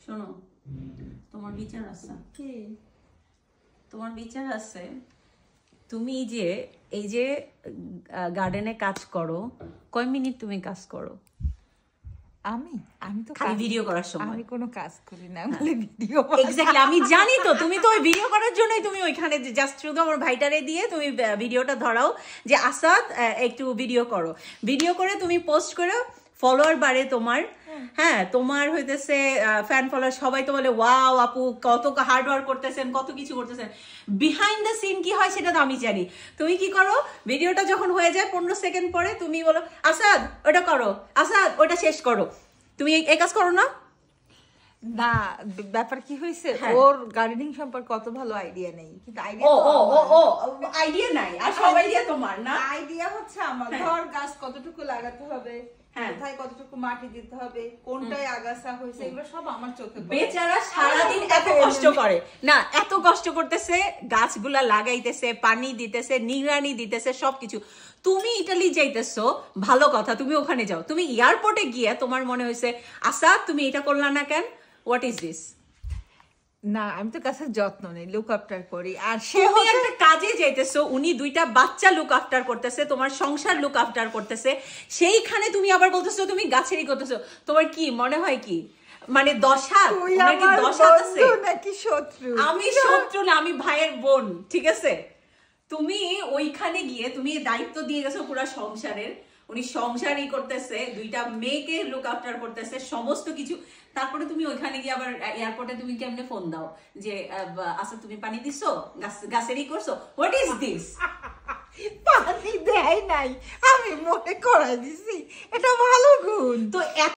শোনো, তোমার বিচার আছে। কি তোমার বিচার আছে? তুমি যে এই যে গার্ডেনে কাজ করো, কয় মিনিট তুমি কাজ করো? আমি তো খালি ভিডিও করার সময়। আমি কোনো কাজ করি না, খালি ভিডিও। এক্স্যাক্টলি, আমি জানি তো তুমি তো ওই ভিডিও করার জন্যই তুমি ওইখানে জাস্ট শুধু আমার ভাইটারে দিয়ে তুমি ভিডিওটা ধরাও যে আসাদ একটু ভিডিও করো, ভিডিও করে তুমি পোস্ট করো, ফলোয়ার বাড়ে তোমার। হ্যাঁ, তোমার হইতেছে ফ্যান ফলোয়ার সবাই তো বলে ওয়াও আপু কত হার্ড ওয়ার্ক করতেছেন, কত কিছু করতেছেন। বিহাইন্ড দ্য সিন কি হয় সেটা তো আমি জানি। তুমি কি করো, ভিডিওটা যখন হয়ে যায় 15 সেকেন্ড পরে তুমি বলো আসাদ ওটা করো, আসাদ ওটা শেষ করো। তুমি এই কাজ করো না? না, ব্যাপার কি হয়েছে, ওর গার্ডেনিং সম্পর্কে কত ভালো আইডিয়া নেই, কিন্তু আইডিয়া আইডিয়া নাই, আর সব আইডিয়া তোমার না। আইডিয়া হচ্ছে আমার, ধর গাছ কতটুকু লাগাতে হবে, কোথায় কতটুকু মাটি দিতে হবে, কোনটায় আগাছা হয়েছে, এগুলো সব আমার চোখে পড়ে। বেচারা সারাদিন এত কষ্ট করে না, এত কষ্ট করতেছে, গাছগুলা লাগাইতেছে, পানি দিতেছে, নিগরানি দিতেছে, সবকিছু। তুমি ইটালি যাইতেছো, ভালো কথা, তুমি ওখানে যাও। তুমি এয়ারপোর্টে গিয়ে তোমার মনে হয়েছে আচ্ছা তুমি এটা করলা না কেন? What is this? না, আমি তো গাছের যত্ন নেই, লুক আফটার করি। আর তুমি একটা কাজে যাইতেছো, উনি 2টা বাচ্চা লুক আফটার করতেছে, তোমার সংসার লুক আফটার করতেছে, সেইখানে তুমি আবার বলতেছো তুমি গাছেরই করতেছো। তোমার কি মনে হয় কি মানে 10 হাত নাকি 10 হাত আছে নাকি শত্রু? আমি শত্রু না, আমি ভাইয়ের বোন, ঠিক আছে? তুমি ওইখানে গিয়ে তুমি দায়িত্ব দিয়ে গেছো পুরো সংসারের, উনি সংসারই করতেছে, 2টা মেয়েকে লুক আফটার করতেছে, সমস্ত কিছু। তারপরে তুমি ওইখানে গিয়ে আবার এয়ারপোর্টে তুমি কেমনে ফোন দাও যে আচ্ছা তুমি পানি দিছো, গাছেরই করছো? What is this? পানি দেয় নাই, আমি মনে করাই দিছি, এটা ভালো গুণ। তো